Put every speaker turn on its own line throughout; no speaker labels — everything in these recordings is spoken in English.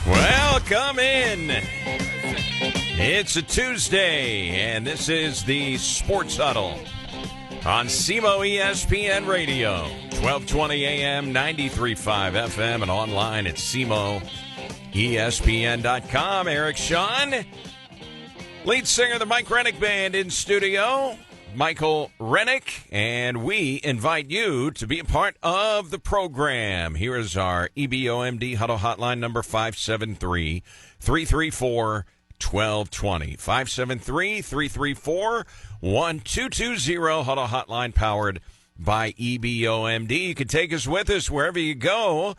Welcome in. It's a Tuesday, and this is the Sports Huddle on SEMO ESPN Radio, 1220 AM, 93.5 FM, and online at SEMOESPN.com. Eric Shawn, lead singer of the Mike Rennick Band, in studio. Michael Rennick, and we invite you to be a part of the program. Here is our EBOMD Huddle Hotline number 573-334-1220. 573-334-1220, Huddle Hotline powered by EBOMD. You can take us with us wherever you go.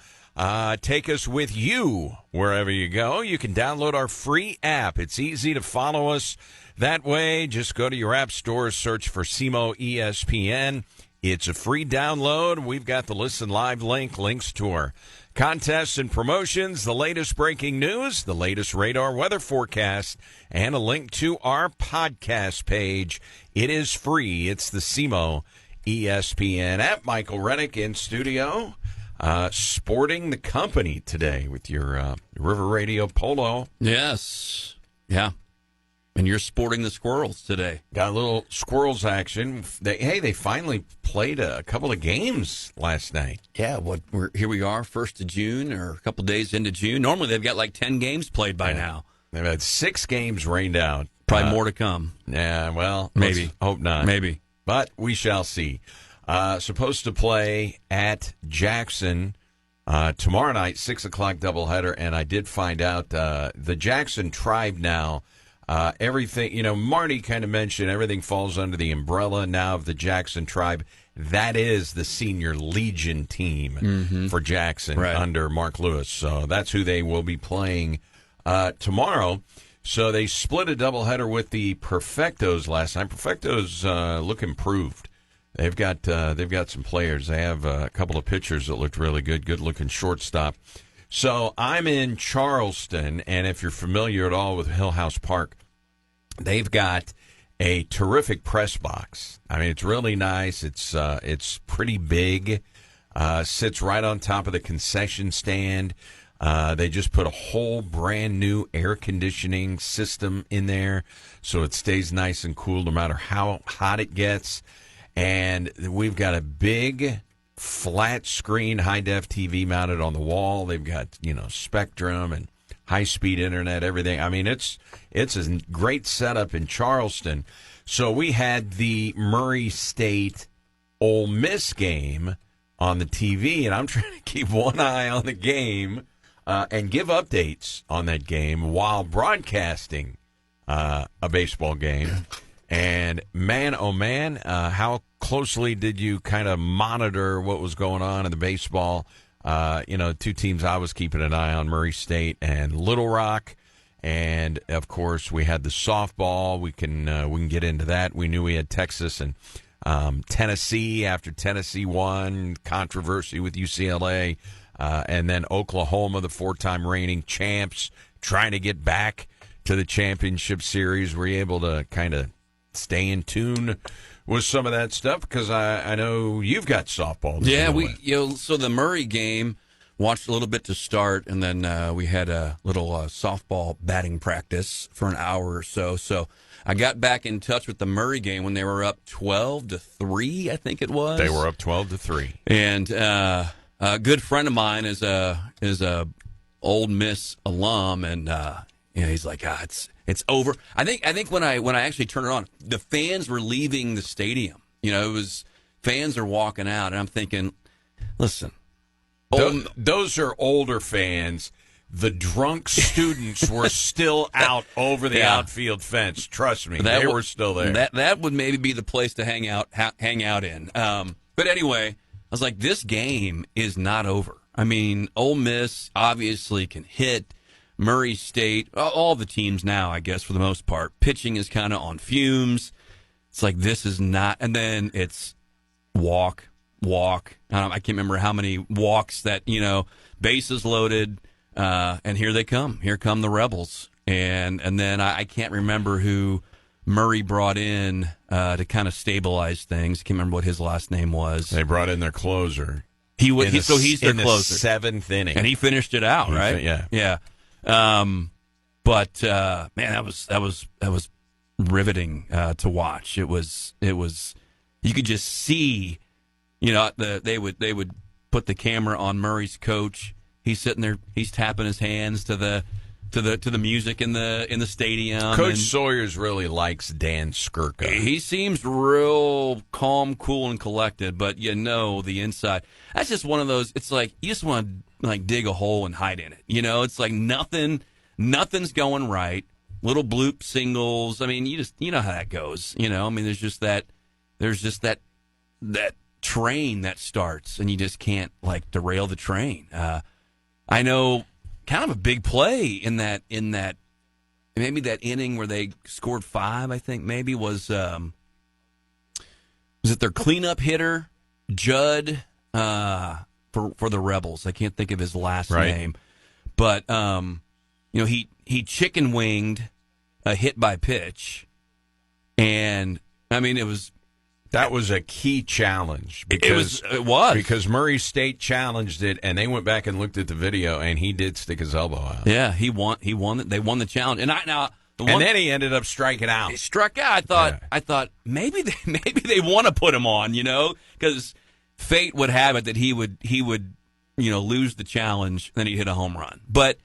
Take us with you wherever you go. You can download our free app. It's easy to follow us that way. Just go to your app store, search for SEMO ESPN. It's a free download. We've got the Listen Live link, links to our contests and promotions, the latest breaking news, the latest radar weather forecast, and a link to our podcast page. It is free. It's the SEMO ESPN app. Michael Rennick in studio, sporting the company today with your River Radio polo.
Yes. Yeah. And you're sporting the squirrels today.
Got a little squirrels action. They finally played a couple of games last night.
Yeah, here we are, 1st of June, or a couple days into June. Normally they've got like 10 games played by now.
They've had 6 games rained out.
Probably more to come.
Yeah, well,
maybe.
Hope not.
Maybe.
But we shall see. Supposed to play at Jackson tomorrow night, 6 o'clock doubleheader, and I did find out the Jackson Tribe now, everything, Marty kind of mentioned everything falls under the umbrella now of the Jackson Tribe. That is the Senior Legion team for Jackson under Mark Lewis. So that's who they will be playing tomorrow. So they split a doubleheader with the Perfectos last night. Perfectos look improved. They've got some players. They have a couple of pitchers that looked really good. Good-looking shortstop. So I'm in Charleston, and if you're familiar at all with Hillhouse Park, they've got a terrific press box. I mean, it's really nice. It's pretty big. Sits right on top of the concession stand. They just put a whole brand new air conditioning system in there, so it stays nice and cool no matter how hot it gets. And we've got a big flat screen high-def TV mounted on the wall. They've got, Spectrum and high-speed internet, everything. I mean, it's a great setup in Charleston. So we had the Murray State Ole Miss game on the TV, and I'm trying to keep one eye on the game and give updates on that game while broadcasting a baseball game. And man, oh man, how closely did you kind of monitor what was going on in the baseball? Two teams I was keeping an eye on, Murray State and Little Rock. And, of course, we had the softball. We can get into that. We knew we had Texas and Tennessee after Tennessee won, controversy with UCLA. And then Oklahoma, the 4-time reigning champs, trying to get back to the championship series. Were you able to kind of stay in tune with some of that stuff? Because I know you've got softball.
Yeah, so the Murray game, watched a little bit to start, and then we had a little softball batting practice for an hour or so. So I got back in touch with the Murray game when they were up 12-3, I think it was.
They were up 12-3.
And a good friend of mine is a Ole Miss alum, and he's like, it's over. I think when I actually turned it on, the fans were leaving the stadium. It was fans are walking out, and I'm thinking, listen,
those are older fans. The drunk students were still out over the outfield fence. Trust me, they were still there.
That would maybe be the place to hang out in. But anyway, I was like, this game is not over. I mean, Ole Miss obviously can hit. Murray State, all the teams now, I guess, for the most part, pitching is kind of on fumes. It's like, this is not, and then it's walk. I can't remember how many walks that, bases loaded, and here they come. Here come the Rebels. And then I can't remember who Murray brought in to kind of stabilize things. I can't remember what his last name was.
They brought in their closer.
He's their closer.
In the 7th inning.
And he finished it out, right?
Yeah.
But man, that was riveting to watch. It was you could just see, they would put the camera on Murray's coach. He's sitting there, he's tapping his hands to the music in the stadium.
Coach Sawyers really likes Dan Skirka.
He seems real calm, cool, and collected, but the inside. That's just one of those. It's like you just want to like dig a hole and hide in it. It's like nothing's going right. Little bloop singles. I mean, you know how that goes. I mean, there's just that train that starts, and you just can't like derail the train. I know, kind of a big play in that maybe that inning where they scored 5. I think maybe was it their cleanup hitter Judd for the Rebels? I can't think of his last name, but he chicken winged a hit by pitch, and I mean
that was a key challenge
because
because Murray State challenged it, and they went back and looked at the video, and he did stick his elbow out.
Yeah, he won it. They won the challenge, and
then he ended up striking out.
He struck out. I thought maybe they want to put him on, because fate would have it that he would lose the challenge, then he'd hit a home run, but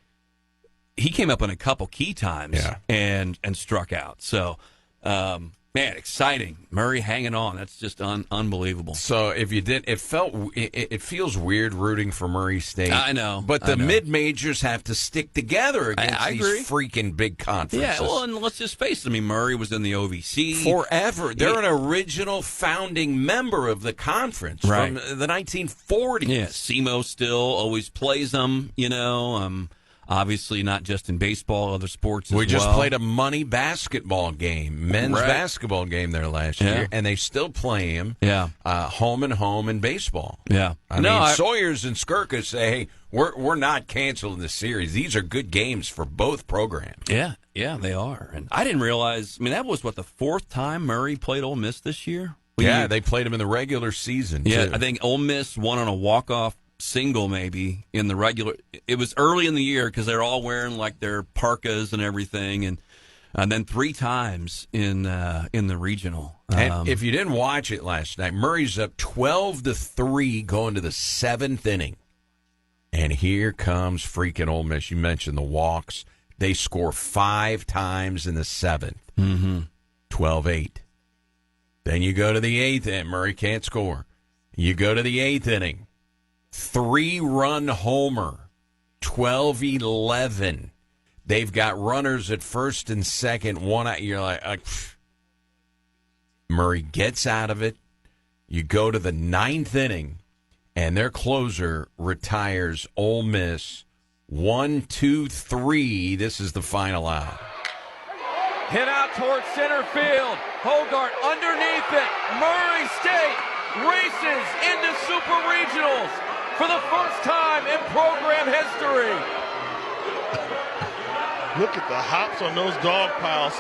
he came up in a couple key times and struck out. So, man, exciting. Murray hanging on. That's just unbelievable.
So if you did, it feels weird rooting for Murray State.
I know.
But the mid-majors have to stick together against these freaking big conferences.
Yeah, well, and let's just face it. I mean, Murray was in the OVC.
Forever. They're an original founding member of the conference from the 1940s.
Yeah, SEMO still always plays them, obviously, not just in baseball, other sports as well.
We just played a money basketball game, men's basketball game there last year, and they still play him home and home in baseball.
Yeah.
I mean, Sawyers and Skirka say, hey, we're not canceling the series. These are good games for both programs.
Yeah, they are. And I didn't realize, that was, the 4th time Murray played Ole Miss this year?
They played him in the regular season,
too.
I
think Ole Miss won on a walk-off single maybe in the regular. It was early in the year because they're all wearing like their parkas and everything, and then 3 times in the regional.
And if you didn't watch it last night, Murray's up 12-3 going to the 7th inning, and here comes freaking Ole Miss. You mentioned the walks. They score 5 times in the 7th. 12-8. Then you go to the 8th inning. Murray can't score. You go to the 8th inning. 3-run homer, 12-11. They've got runners at first and second, one out. You're like, Murray gets out of it. You go to the 9th inning, and their closer retires Ole Miss. 1, 2, 3. This is the final out.
Hit out towards center field. Hogart underneath it. Murray State races into Super Regionals for the first time in program history.
Look at the hops on those dog piles.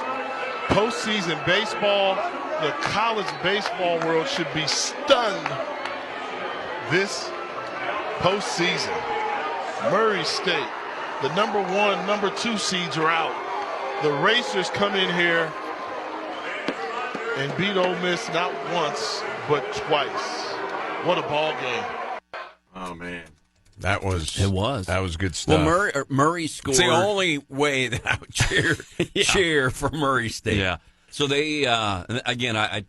Postseason baseball, the college baseball world should be stunned this postseason. Murray State, the number 1, number 2 seeds are out. The Racers come in here and beat Ole Miss not once, but twice. What a ball game.
Oh, man. That was good stuff.
Well, Murray scored.
It's the only way that I would cheer for Murray State.
Yeah. So they again, I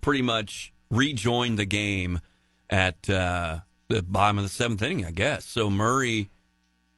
pretty much rejoined the game at the bottom of the 7th inning, I guess. So Murray,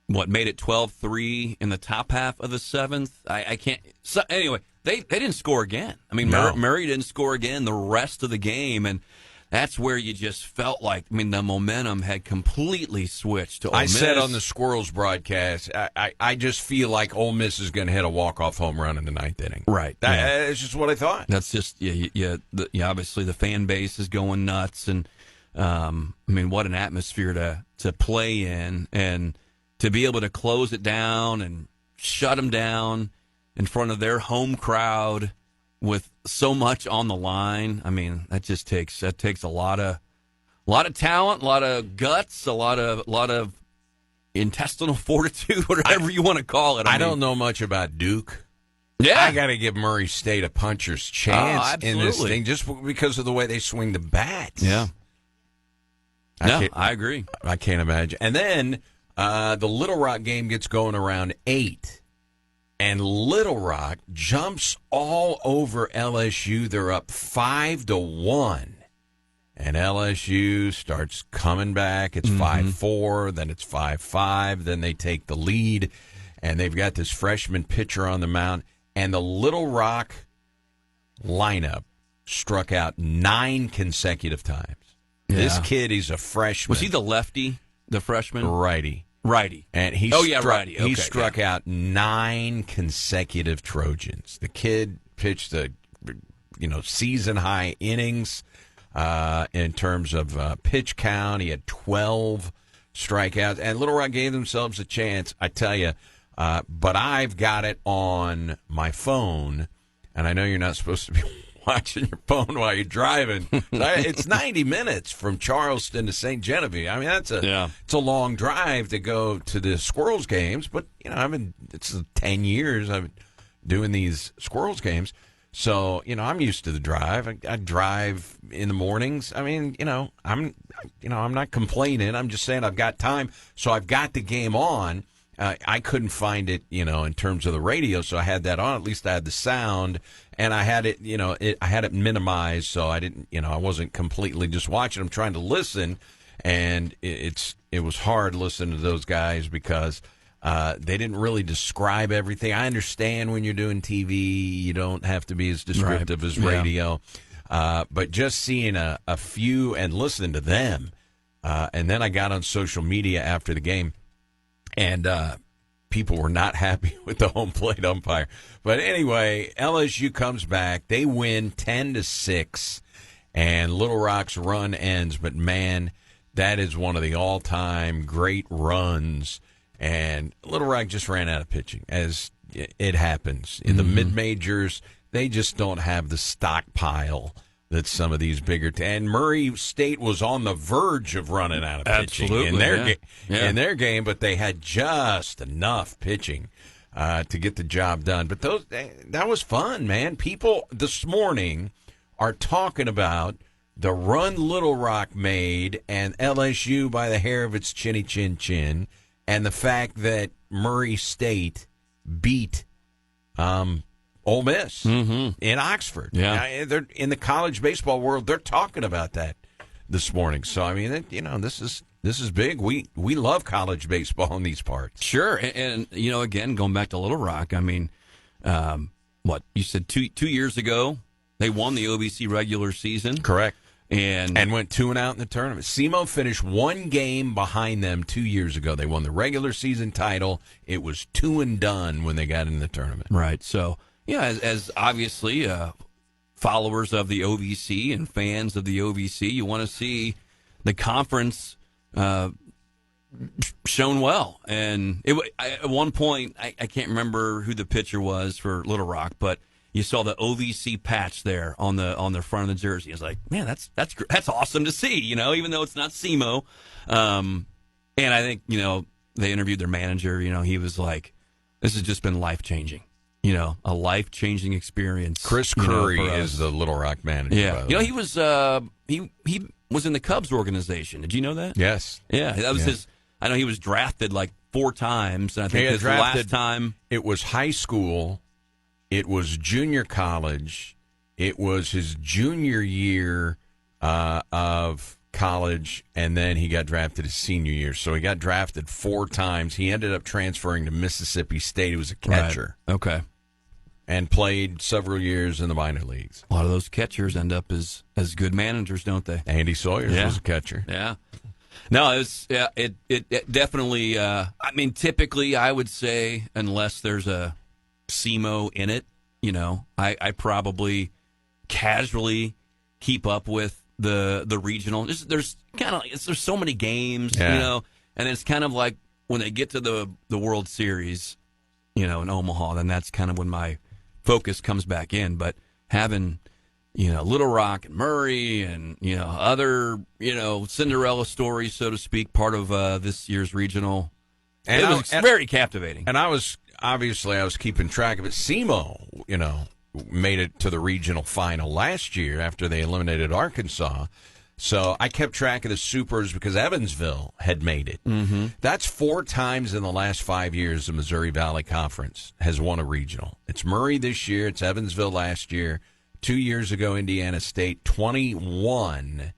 made it 12-3 in the top half of the 7th. I can't. So anyway, they didn't score again. I mean, Murray didn't score again the rest of the game, and that's where you just felt like, the momentum had completely switched to Ole Miss.
I said on the Squirrels broadcast, I just feel like Ole Miss is going to hit a walk-off home run in the 9th inning.
Right.
That's just what I thought.
That's just, obviously the fan base is going nuts, and, what an atmosphere to play in, and to be able to close it down and shut them down in front of their home crowd with so much on the line. That just takes a lot of talent, a lot of guts, a lot of intestinal fortitude, whatever you want to call it.
I don't know much about Duke.
Yeah.
I got to give Murray State a puncher's chance in this thing just because of the way they swing the bats.
Yeah. I agree.
I can't imagine. And then the Little Rock game gets going around 8. And Little Rock jumps all over LSU. They're up 5-1. And LSU starts coming back. It's 5-4, then it's 5-5. Then they take the lead, and they've got this freshman pitcher on the mound. And the Little Rock lineup struck out 9 consecutive times. Yeah. This kid, he's a freshman.
Was he the lefty, the freshman?
Righty.
And
he
righty. Okay,
he struck out 9 consecutive Trojans. The kid pitched season-high innings. In terms of pitch count, he had 12 strikeouts, and Little Rock gave themselves a chance, I tell you. But I've got it on my phone, and I know you're not supposed to be watching your phone while you're driving. It's 90 minutes from Charleston to St. Genevieve. I mean, it's a long drive to go to the Squirrels games, but it's 10 years I've been doing these Squirrels games. So, I'm used to the drive. I drive in the mornings. I mean, I'm not complaining. I'm just saying I've got time. So I've got the game on. I couldn't find it, in terms of the radio. So I had that on. At least I had the sound, and I had it, I had it minimized. So I didn't, I wasn't completely just watching. I'm trying to listen, and it was hard listening to those guys because they didn't really describe everything. I understand when you're doing TV, you don't have to be as descriptive as radio. But just seeing a few and listening to them, and then I got on social media after the game, and people were not happy with the home plate umpire. But anyway, LSU comes back. They win 10-6, and Little Rock's run ends. But, man, that is one of the all-time great runs. And Little Rock just ran out of pitching, as it happens. In the mid-majors, they just don't have the stockpile that some of these bigger and Murray State was on the verge of running out of pitching in their game, but they had just enough pitching to get the job done. But that was fun, man. People this morning are talking about the run Little Rock made and LSU by the hair of its chinny chin chin, and the fact that Murray State beat Ole Miss in Oxford. Yeah. They're in the college baseball world. They're talking about that this morning. So I mean, this is big. We love college baseball in these parts.
Sure, and again, going back to Little Rock, I mean, what you said 2 years ago, they won the OVC regular season.
Correct.
And
went 2-0 in the tournament. SEMO finished 1 game behind them 2 years ago. They won the regular season title. It was 2-0 when they got in the tournament.
Right. So, as obviously followers of the OVC and fans of the OVC, you want to see the conference shown well. And at one point, I can't remember who the pitcher was for Little Rock, but you saw the OVC patch there on the front of the jersey. I was like, man, that's awesome to see, even though it's not SEMO. And I think, they interviewed their manager. He was like, this has just been life-changing. A life-changing experience.
Chris Curry is the Little Rock manager.
Yeah. He was he was in the Cubs organization. Did you know that?
Yes.
Yeah, that was his. I know he was drafted like 4 times. And I think his last time.
It was high school. It was junior college. It was his junior year of college, and then he got drafted his senior year. So he got drafted 4 times. He ended up transferring to Mississippi State. He was a catcher.
Right. Okay.
And played several years in the minor leagues.
A lot of those catchers end up as good managers, don't they?
Andy Sawyers was a catcher.
Yeah. No, it definitely. I mean, typically, I would say unless there's a SEMO in it, I probably casually keep up with the regional. There's so many games, and it's kind of like when they get to the World Series, in Omaha, then that's kind of when my focus comes back in. But having Little Rock and Murray and other Cinderella stories, so to speak, part of this year's regional It was very captivating.
And I was keeping track of it. SEMO, made it to the regional final last year after they eliminated Arkansas. So I kept track of the Supers because Evansville had made it.
Mm-hmm.
That's 4 times in the last 5 years the Missouri Valley Conference has won a regional. It's Murray this year. It's Evansville last year. 2 years ago, Indiana State. 21,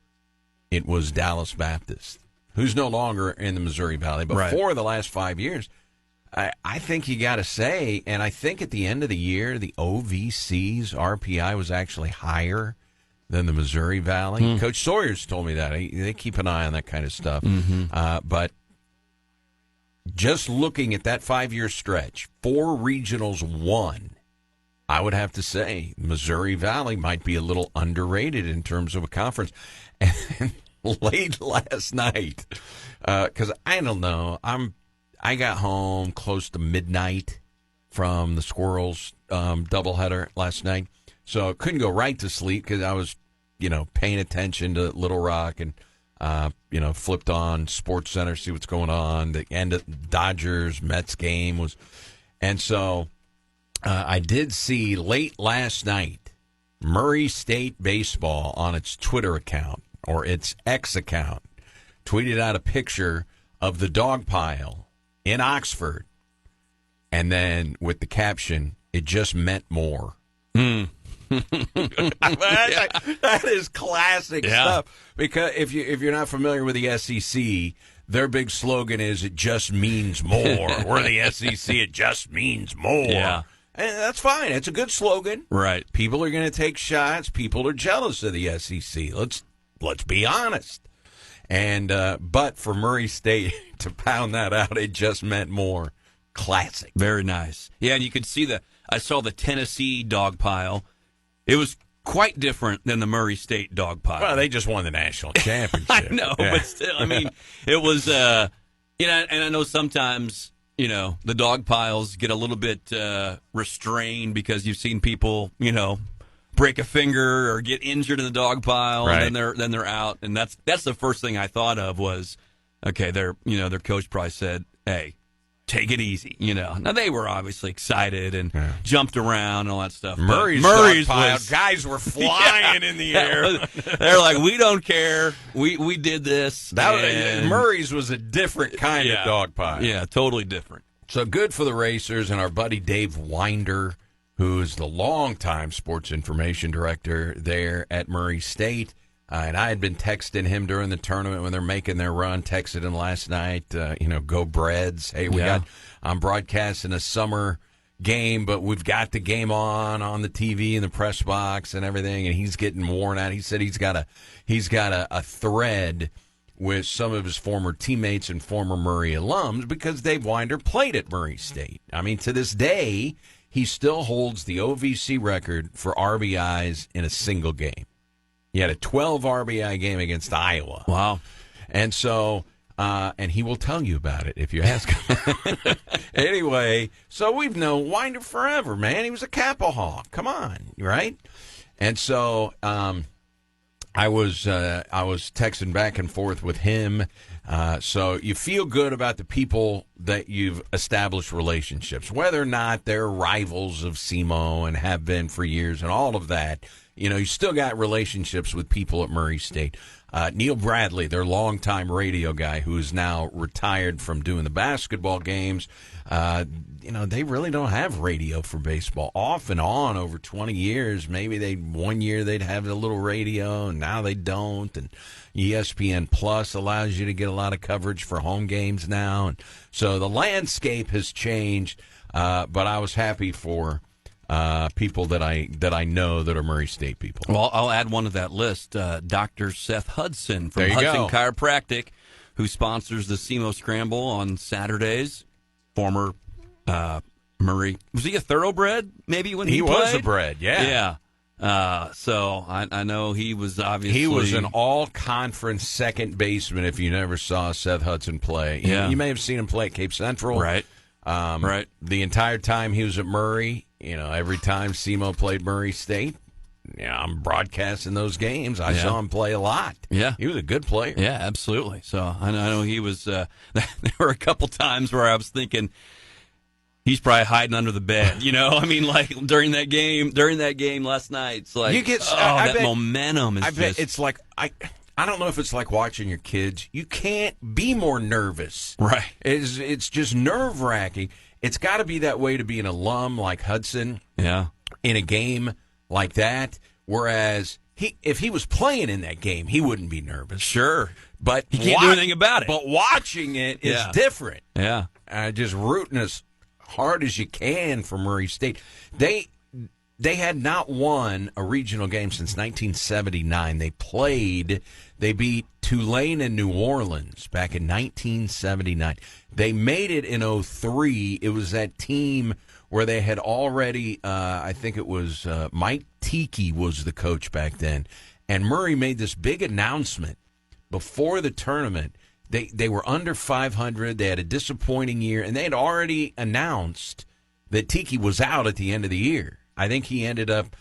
it was Dallas Baptist, who's no longer in the Missouri Valley. But 4 of the last 5 years, I think you got to say, and I think at the end of the year, the OVC's RPI was actually higher than the Missouri Valley. Coach Sawyer's told me that. They keep an eye on that kind of stuff. But just looking at that 5-year stretch, 4 regionals won, I would have to say Missouri Valley might be a little underrated in terms of a conference. And late last night, because I don't know, I got home close to midnight from the Squirrels doubleheader last night. So I couldn't go right to sleep because I was, paying attention to Little Rock and, flipped on Sports Center, see what's going on. The end of the Dodgers-Mets game was. And so I did see late last night Murray State Baseball on its Twitter account or its X account tweeted out a picture of the dog pile in Oxford. And then with the caption, "It just meant more." That is classic stuff. Because if you're not familiar with the SEC, their big slogan is "It just means more." We're the SEC. It just means more.
Yeah.
And that's fine. It's a good slogan.
Right.
People are going to take shots. People are jealous of the SEC. Let's be honest. And but for Murray State to pound that out, it just meant more. Classic.
Very nice. Yeah, and you could see I saw the Tennessee dog pile. It was quite different than the Murray State dog pile.
Well, they just won the national championship.
I know, but still, I mean, it was, and I know sometimes, the dog piles get a little bit restrained because you've seen people, break a finger or get injured in the dog pile,
right.
And then they're out. And that's the first thing I thought of was, okay, their coach probably said, "Hey, take it easy," Now they were obviously excited and jumped around and all that stuff.
Murray's
was,
guys were flying in the air.
They're like, "We don't care. We did this."
Murray's was a different kind of dog pile.
Yeah, totally different.
So good for the racers and our buddy Dave Winder, who is the longtime sports information director there at Murray State. And I had been texting him during the tournament when they're making their run, texted him last night, go Breads. Hey, I'm broadcasting a summer game, but we've got the game on the TV and the press box and everything, and he's getting worn out. He said he's got a thread with some of his former teammates and former Murray alums because Dave Winder played at Murray State. I mean, to this day, he still holds the OVC record for RBIs in a single game. He had a 12 RBI game against Iowa.
Wow.
And so, and he will tell you about it if you ask him. Anyway, so we've known Winder forever, man. He was a Kappa Hawk. Come on, right? And so I was texting back and forth with him. So you feel good about the people that you've established relationships, whether or not they're rivals of SEMO and have been for years and all of that. You still got relationships with people at Murray State. Neil Bradley, their longtime radio guy, who is now retired from doing the basketball games, they really don't have radio for baseball. Off and on over 20 years. Maybe one year they'd have a little radio, and now they don't. And ESPN Plus allows you to get a lot of coverage for home games now. And so the landscape has changed, but I was happy for people that I know that are Murray State people.
Well, I'll add one to that list. Dr. Seth Hudson from
There you
Hudson
go.
Chiropractic, who sponsors the SEMO Scramble on Saturdays. Former Murray. Was he a thoroughbred maybe when he played?
Was a bred, yeah.
Yeah. So I know he was obviously...
He was an all-conference second baseman if you never saw Seth Hudson play.
Yeah.
You may have seen him play at Cape Central.
Right. Right.
The entire time he was at Murray, every time SEMO played Murray State, I'm broadcasting those games. I saw him play a lot.
Yeah.
He was a good player.
Yeah, absolutely. So I know he was. There were a couple times where I was thinking he's probably hiding under the bed. I mean, like during that game last night. It's like
You get-
I
I bet-
momentum is
I bet
just.
it's like I don't know if it's like watching your kids. You can't be more nervous.
Right.
It's just nerve-wracking. It's got to be that way to be an alum like Hudson
Yeah.
in a game like that. Whereas if he was playing in that game, he wouldn't be nervous.
Sure.
But
He can't do anything about it.
But watching it is
Yeah.
different.
Yeah.
Just rooting as hard as you can for Murray State. They had not won a regional game since 1979. They beat Tulane and New Orleans back in 1979. They made it in 2003. It was that team where they had already, I think it was Mike Tiki was the coach back then. And Murray made this big announcement before the tournament. They were under 500. They had a disappointing year, and they had already announced that Tiki was out at the end of the year. I think he ended up,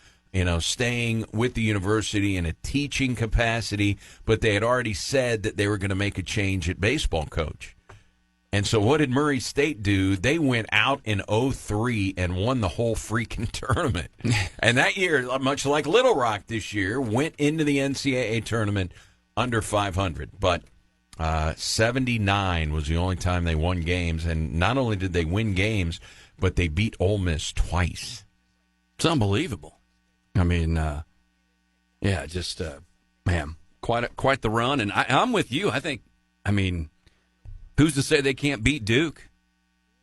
staying with the university in a teaching capacity, but they had already said that they were going to make a change at baseball coach. And so what did Murray State do? They went out in 2003 and won the whole freaking tournament. And that year, much like Little Rock this year, went into the NCAA tournament under 500. But 79 was the only time they won games. And not only did they win games, but they beat Ole Miss twice.
It's unbelievable. I mean, just man, quite the run. And I'm with you. Who's to say they can't beat Duke?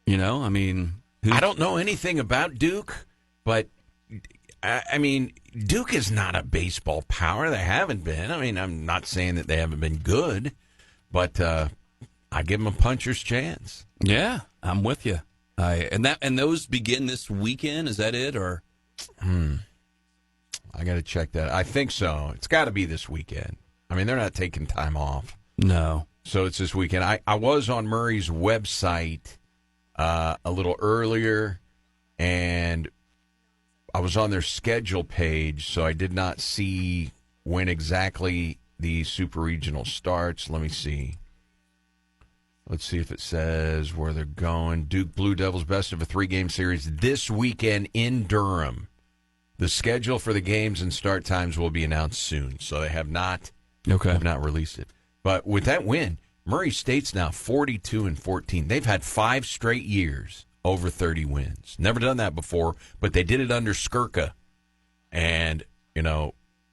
I
don't know anything about Duke, but Duke is not a baseball power. They haven't been. I'm not saying that they haven't been good, but I give them a puncher's chance.
Yeah, I'm with you. And those begin this weekend. Is that it or?
I got to check that. I think so. It's got to be this weekend. They're not taking time off.
No.
So it's this weekend. I was on Murray's website a little earlier, and I was on their schedule page, so I did not see when exactly the Super Regional starts. Let me see. Let's see if it says where they're going. Duke Blue Devils best of a 3-game series this weekend in Durham. The schedule for the games and start times will be announced soon, so they have not released it. But with that win, Murray State's now 42-14. They've had 5 straight years over 30 wins. Never done that before, but they did it under Skirka. And,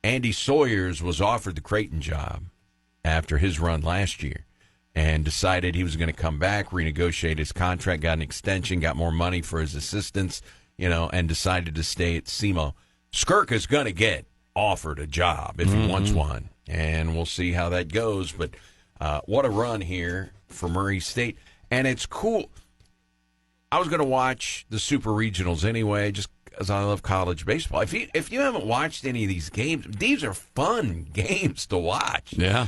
Andy Sawyers was offered the Creighton job after his run last year and decided he was going to come back, renegotiate his contract, got an extension, got more money for his assistants, and decided to stay at SEMO. Skirka's going to get offered a job if he wants one, and we'll see how that goes. But what a run here for Murray State. And it's cool. I was going to watch the Super Regionals anyway, just because I love college baseball. If you haven't watched any of these games, these are fun games to watch.
Yeah.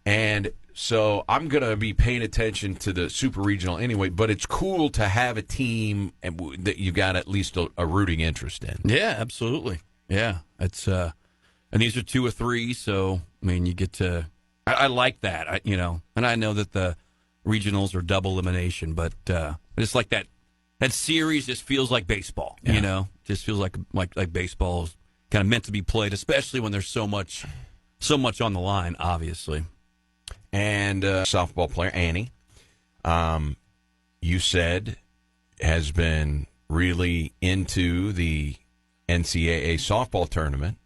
And so I'm going to be paying attention to the Super Regional anyway, but it's cool to have a team that you got at least a rooting interest in.
Yeah, absolutely. Yeah. It's and these are 2 or 3, so you get to I like that. And I know that the regionals are double elimination, but it's like that series just feels like baseball, Just feels like baseball is kind of meant to be played, especially when there's so much on the line, obviously.
And softball player Annie, you said, has been really into the NCAA softball tournament,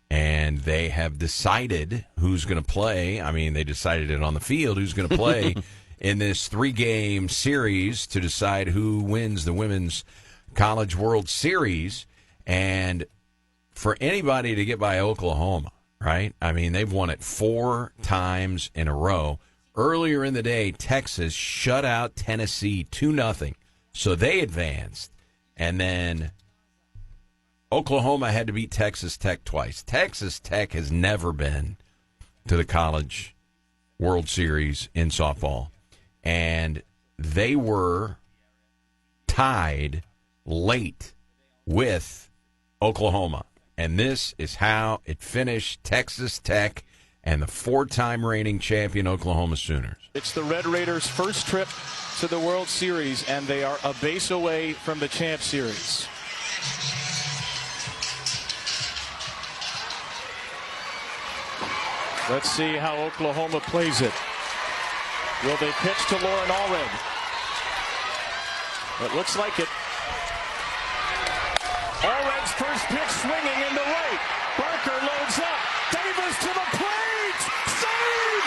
and they have decided who's going to play. They decided it on the field, who's going to play in this 3-game series to decide who wins the Women's College World Series. And for anybody to get by Oklahoma, right? They've won it 4 times in a row. Earlier in the day, Texas shut out Tennessee 2-0, so they advanced. And then Oklahoma had to beat Texas Tech twice. Texas Tech has never been to the College World Series in softball, and they were tied late with Oklahoma. and this is how it finished. Texas Tech and the 4-time reigning champion Oklahoma Sooners.
It's the Red Raiders' first trip to the World Series, and they are a base away from the Champ Series. Let's see how Oklahoma plays it. Will they pitch to Lauren Allred? It looks like it. Allred's first pitch swinging into right. Barker loads up. Davis to the plate. Save!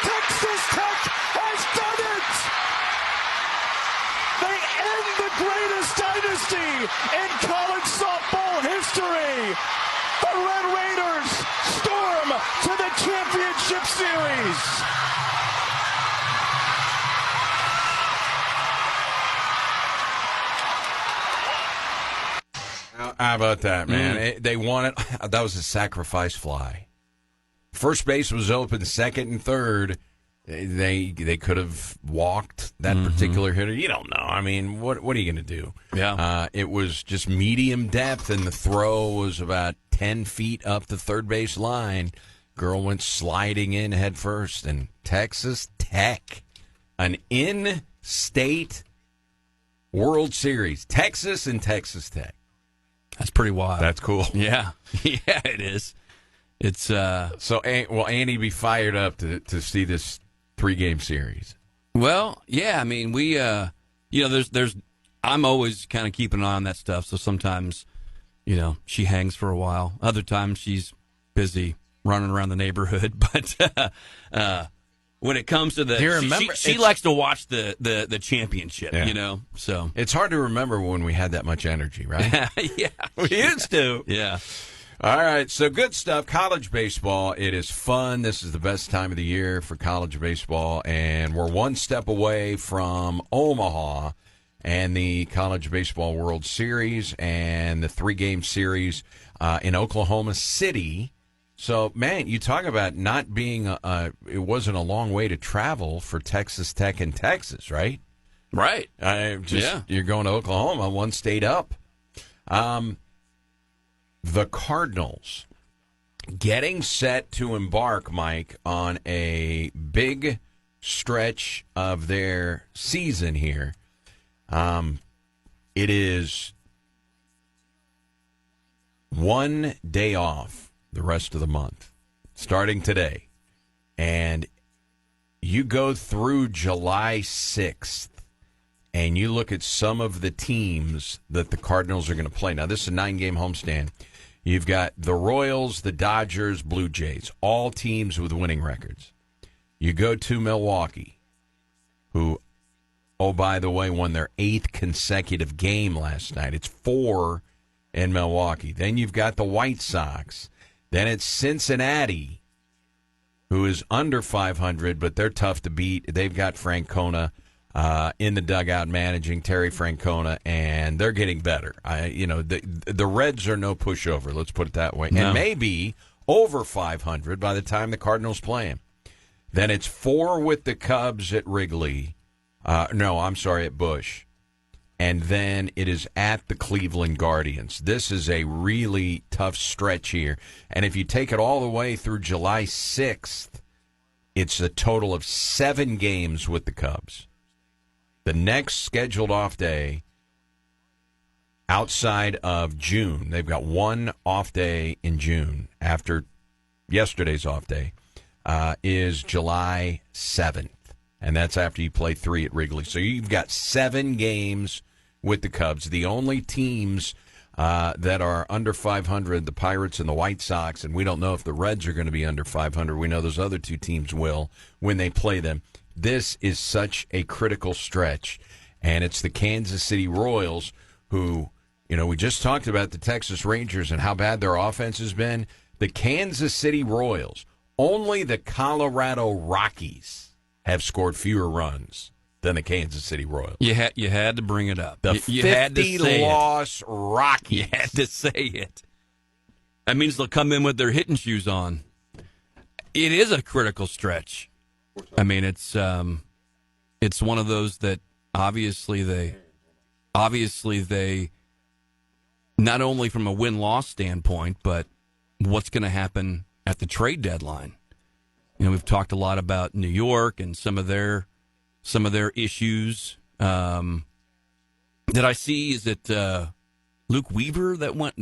Texas Tech has done it! They end the greatest dynasty in college softball history. The Red Raiders storm to the championship series.
How about that, man? They won it. That was a sacrifice fly. First base was open, second and third. They could have walked that particular hitter. You don't know. I mean, what are you going to do?
Yeah.
It was just medium depth, and the throw was about 10 feet up the third base line. Girl went sliding in head first, and Texas Tech, an in-state World Series. Texas and Texas Tech.
That's pretty wild.
That's cool.
Yeah. Yeah, it is. It's
So will Andy be fired up to see this 3-game series?
Well, yeah. I mean, we there's I'm always kind of keeping an eye on that stuff. So sometimes, she hangs for a while. Other times she's busy running around the neighborhood. But when it comes to
Do you remember,
she likes to watch the championship.
Yeah.
So
It's hard to remember when we had that much energy, right?
yeah,
We used to.
yeah.
All right, so good stuff. College baseball, it is fun. This is the best time of the year for college baseball, and we're one step away from Omaha and the College Baseball World Series and the 3-game series in Oklahoma City. So, man, you talk about not being it wasn't a long way to travel for Texas Tech and Texas, right?
Right.
You're going to Oklahoma, one state up. The Cardinals getting set to embark, Mike, on a big stretch of their season here. It is one day off the rest of the month, starting today. And you go through July 6th, and you look at some of the teams that the Cardinals are going to play. Now, this is a 9-game homestand. You've got the Royals, the Dodgers, Blue Jays, all teams with winning records. You go to Milwaukee, who, oh, by the way, won their 8th consecutive game last night. It's 4 in Milwaukee. Then you've got the White Sox. Then it's Cincinnati, who is under 500, but they're tough to beat. They've got Francona in the dugout managing, Terry Francona, and they're getting better. The Reds are no pushover, let's put it that way.
No.
And maybe over 500 by the time the Cardinals play them. Then it's 4 with the Cubs at Wrigley. At Busch. And then it is at the Cleveland Guardians. This is a really tough stretch here. And if you take it all the way through July 6th, it's a total of 7 games with the Cubs. The next scheduled off day outside of June, they've got one off day in June after yesterday's off day, is July 7th. And that's after you play 3 at Wrigley. So you've got 7 games with the Cubs. The only teams that are under 500, the Pirates and the White Sox, and we don't know if the Reds are going to be under 500. We know those other 2 teams will when they play them. This is such a critical stretch, and it's the Kansas City Royals who, we just talked about the Texas Rangers and how bad their offense has been. The Kansas City Royals, only the Colorado Rockies have scored fewer runs than the Kansas City Royals.
You had to bring it up.
You 50
had to say
loss Rockies.
You had to say it. That means they'll come in with their hitting shoes on. It is a critical stretch. I mean, it's one of those that obviously they not only from a win-loss standpoint, but what's going to happen at the trade deadline. We've talked a lot about New York and some of their issues. Did I see, is it Luke Weaver that went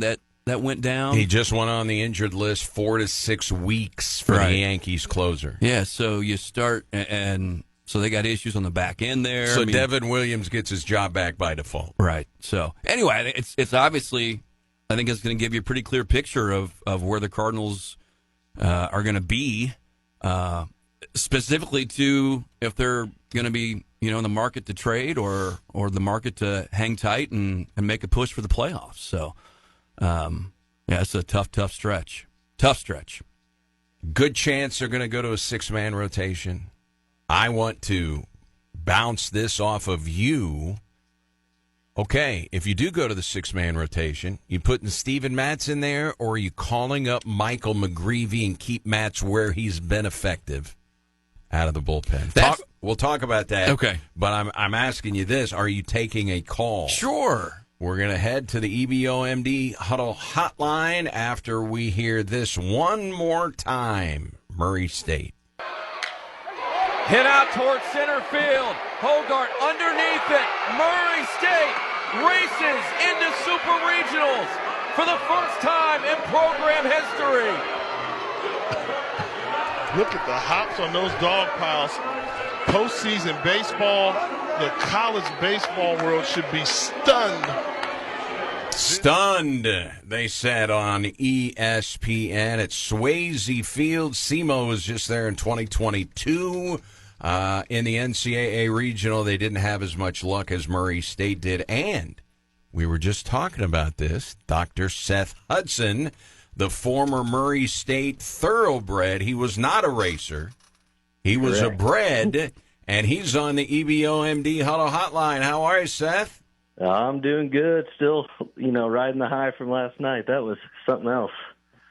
down?
He just went on the injured list 4 to 6 weeks for the Yankees closer.
Yeah, so you start, and so they got issues on the back end there.
So Devin Williams gets his job back by default.
Right. So anyway, it's obviously, I think it's going to give you a pretty clear picture of where the Cardinals are going to be, specifically to if they're going to be in the market to trade or the market to hang tight and make a push for the playoffs. So, it's a tough stretch. Tough stretch.
Good chance they're going to go to a 6-man rotation. I want to bounce this off of you. Okay, if you do go to the 6-man rotation, you putting Steven Matz in there, or are you calling up Michael McGreevy and keep Matz where he's been effective out of the bullpen? We'll talk about that.
Okay.
But I'm asking you this. Are you taking a call?
Sure.
We're going to head to the EBOMD Huddle Hotline after we hear this one more time. Murray State.
Hit out towards center field. Hogart underneath it. Murray State races into Super Regionals for the first time in program history.
Look at the hops on those dog piles. Postseason baseball, the college baseball world should be stunned.
Stunned, they said on ESPN at Swayze Field. SEMO was just there in 2022. In the NCAA regional, they didn't have as much luck as Murray State did. And we were just talking about this. Dr. Seth Hudson, the former Murray State thoroughbred, he was not a racer. He was a bred, and he's on the EBOMD Huddle Hotline. How are you, Seth?
I'm doing good. Still, riding the high from last night. That was something else.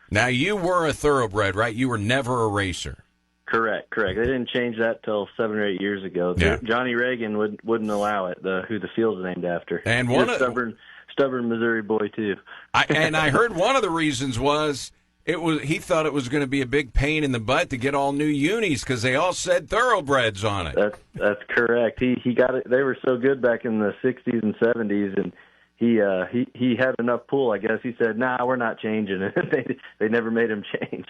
Now, you were a thoroughbred, right? You were never a racer.
Correct. They didn't change that till 7 or 8 years ago.
Yeah.
Johnny Reagan wouldn't allow it, who the field's named after.
And
He's a stubborn Missouri boy, too.
I heard one of the reasons was he thought it was going to be a big pain in the butt to get all new unis because they all said thoroughbreds on it.
That's correct. He got it. They were so good back in the 60s and 70s, and he had enough pull, I guess. He said, "Nah, we're not changing it." They never made him change.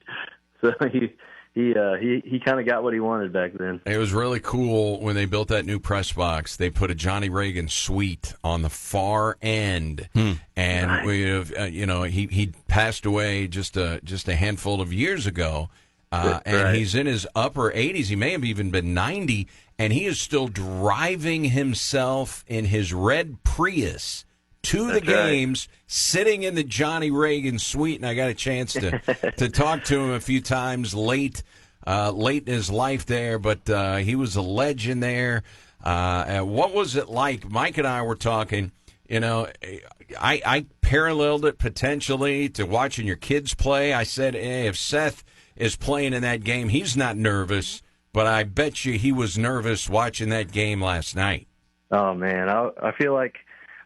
So he kind of got what he wanted back then.
It was really cool when they built that new press box. They put a Johnny Reagan suite on the far end, and
nice.
we have, he passed away just a handful of years ago, and he's in his upper 80s. He may have even been 90, and he is still driving himself in his red Prius to the games, sitting in the Johnny Reagan suite, and I got a chance to talk to him a few times late in his life there, but he was a legend there. What was it like? Mike and I were talking, I paralleled it potentially to watching your kids play. I said, hey, if Seth is playing in that game, he's not nervous, but I bet you he was nervous watching that game last night.
Oh, man, I feel like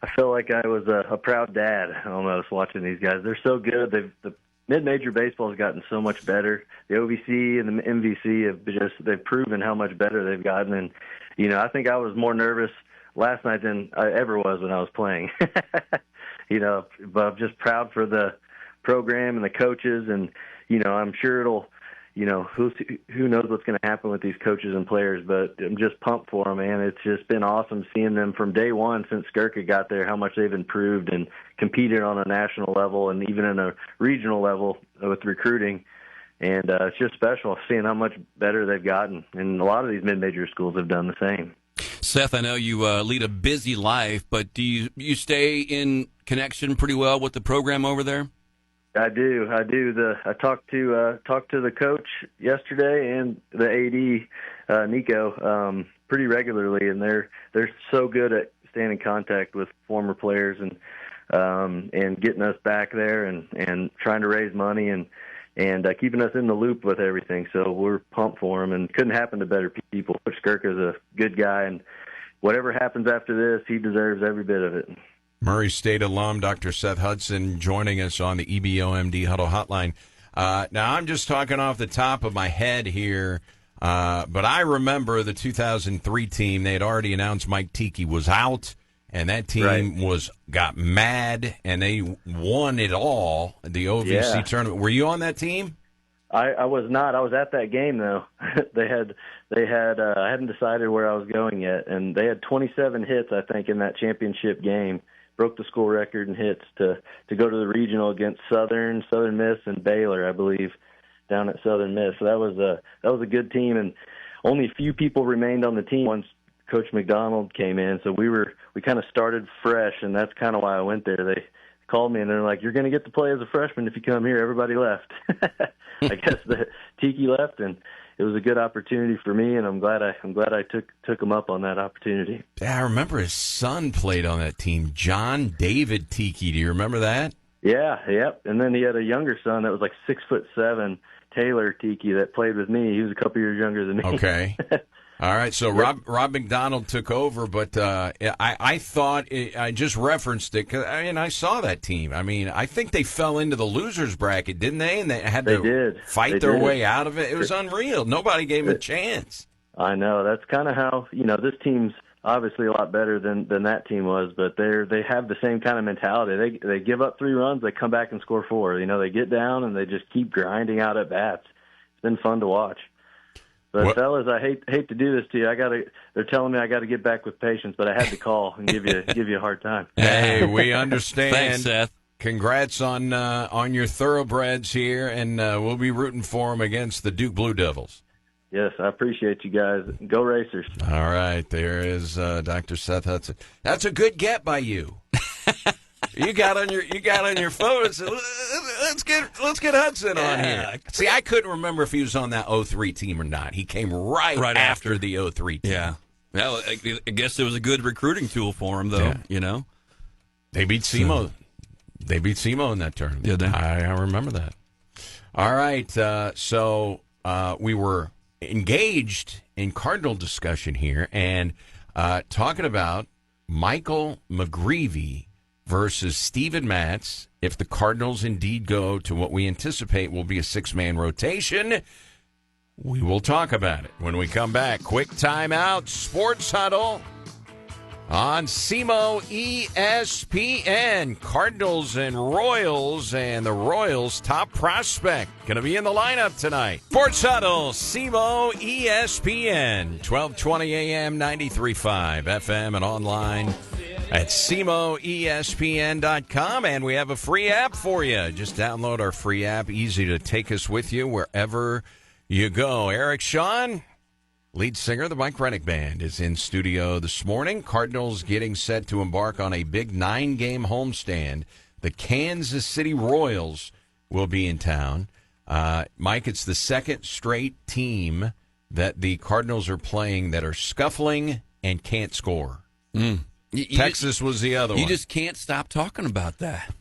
I was a proud dad almost watching these guys. They're so good. The mid-major baseball has gotten so much better. The OVC and the MVC they've proven how much better they've gotten. And I think I was more nervous last night than I ever was when I was playing. But I'm just proud for the program and the coaches, and I'm sure it'll. Who knows what's going to happen with these coaches and players, but I'm just pumped for them, man. It's just been awesome seeing them from day one since Skirka got there, how much they've improved and competed on a national level and even in a regional level with recruiting. And it's just special seeing how much better they've gotten. And a lot of these mid-major schools have done the same.
Seth, I know you lead a busy life, but do you stay in connection pretty well with the program over there?
I do. I talked to the coach yesterday and the AD Nico pretty regularly, and they're so good at staying in contact with former players and getting us back there and trying to raise money and keeping us in the loop with everything. So we're pumped for them, and couldn't happen to better people. Coach Skirka's a good guy, and whatever happens after this, he deserves every bit of it.
Murray State alum Dr. Seth Hudson joining us on the EBOMD Huddle Hotline. Now, I'm just talking off the top of my head here, but I remember the 2003 team. They had already announced Mike Tiki was out, and that team got mad, and they won it all, the OVC tournament. Were you on that team?
I was not. I was at that game though. They had. I hadn't decided where I was going yet, and they had 27 hits, I think, in that championship game. Broke the school record in hits to go to the regional against Southern Miss, and Baylor, I believe, down at Southern Miss. So that was a good team, and only a few people remained on the team once Coach McDonald came in. So we kind of started fresh, and that's kind of why I went there. They called me and they're like, "You're going to get to play as a freshman if you come here." Everybody left. I guess the Tiki left, and it was a good opportunity for me, and I'm glad I took him up on that opportunity.
Yeah, I remember his son played on that team, John David Tiki. Do you remember that?
Yeah, yep. And then he had a younger son that was like 6'7", Taylor Tiki, that played with me. He was a couple years younger than me.
Okay. All right, so Rob McDonald took over, but I thought I just referenced it because I saw that team. I mean, I think they fell into the losers bracket, didn't they? And they had to fight their way out of it. It was unreal. Nobody gave them a chance.
I know. That's kind of how this team's obviously a lot better than that team was, but they have the same kind of mentality. They give up 3 runs, they come back and score 4. They get down and they just keep grinding out at bats. It's been fun to watch. But fellas, I hate to do this to you. They're telling me I got to get back with patience, but I had to call and give you a hard time.
Hey, we understand.
Thanks, Seth.
Congrats on your thoroughbreds here, and we'll be rooting for them against the Duke Blue Devils.
Yes, I appreciate you guys. Go Racers!
All right, there is Dr. Seth Hudson. That's a good get by you. You got on your phone and said, let's get Hudson on here. See, I couldn't remember if he was on that 03 team or not. He came right after the 03 team.
Yeah. Well, I guess it was a good recruiting tool for him, though.
Yeah. They beat SEMO. They beat SEMO in that tournament.
Yeah,
I remember that. All right, so we were engaged in Cardinal discussion here and talking about Michael McGreevy versus Steven Matz. If the Cardinals indeed go to what we anticipate will be a 6-man rotation, we will talk about it when we come back. Quick timeout. Sports Huddle on SEMO ESPN. Cardinals and Royals, and the Royals' top prospect going to be in the lineup tonight. Sports Huddle, SEMO ESPN, 1220 AM, 93.5 FM, and online at SEMOESPN.com, and we have a free app for you. Just download our free app. Easy to take us with you wherever you go. Eric Shawn, lead singer of the Mike Rennick Band, is in studio this morning. Cardinals getting set to embark on a big 9-game homestand. The Kansas City Royals will be in town. Mike, it's the second straight team that the Cardinals are playing that are scuffling and can't score. Texas was the other one.
You just can't stop talking about that.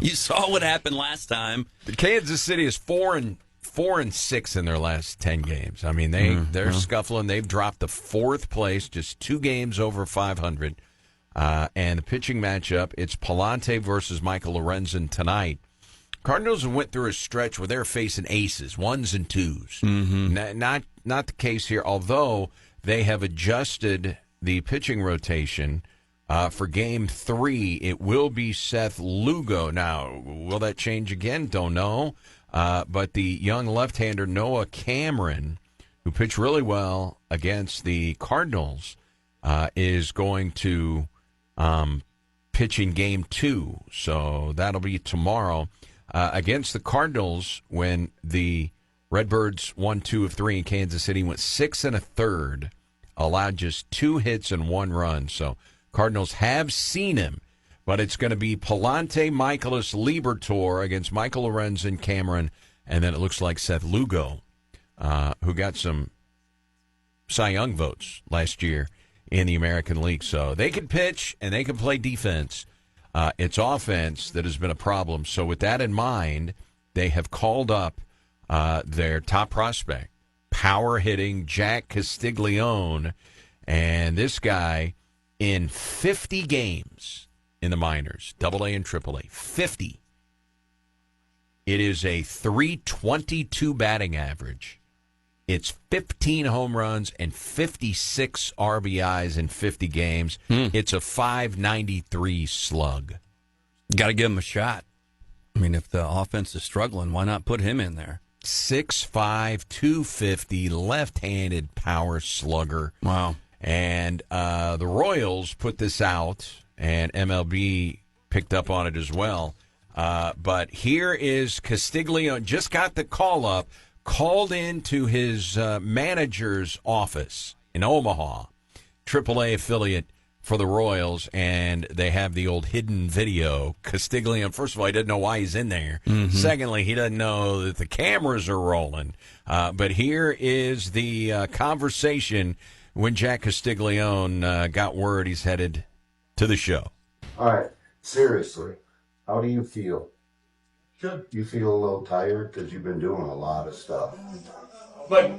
You saw what happened last time.
Kansas City is 4-6 in their last 10 games. I mean, they're scuffling. They've dropped to 4th place, just 2 games over 500. And the pitching matchup, it's Palante versus Michael Lorenzen tonight. Cardinals went through a stretch where they're facing aces, 1s and 2s. Not the case here, although they have adjusted the pitching rotation. For Game 3, it will be Seth Lugo. Now, will that change again? Don't know. But the young left-hander Noah Cameron, who pitched really well against the Cardinals, is going to pitch in Game 2. So that'll be tomorrow. Against the Cardinals, when the Redbirds won 2 of 3 in Kansas City, went 6 1/3, allowed just 2 hits and 1 run. So Cardinals have seen him, but it's going to be Palante, Michaelis, Liberatore against Michael Lorenzen, Cameron, and then it looks like Seth Lugo, who got some Cy Young votes last year in the American League. So they can pitch and they can play defense. It's offense that has been a problem. So with that in mind, they have called up their top prospect, power-hitting Jack Castiglione, and this guy, in 50 games, in the minors, Double A and Triple A. 50. It is a .322 batting average. It's 15 home runs and 56 RBIs in 50 games. It's a .593 slug.
Got to give him a shot. I mean, if the offense is struggling, why not put him in there?
6'5", 250, left-handed power slugger.
Wow.
And the Royals put this out, and MLB picked up on it as well. But here is Castiglione, just got the call up, called into his manager's office in Omaha, AAA affiliate for the Royals, and they have the old hidden video. Castiglione, first of all, he doesn't know why he's in there. Secondly, he doesn't know that the cameras are rolling. But here is the conversation when Jack Castiglione got word he's headed to the show.
All right, seriously, how do you feel?
Good.
You feel a little tired because you've been doing a lot of stuff.
Like,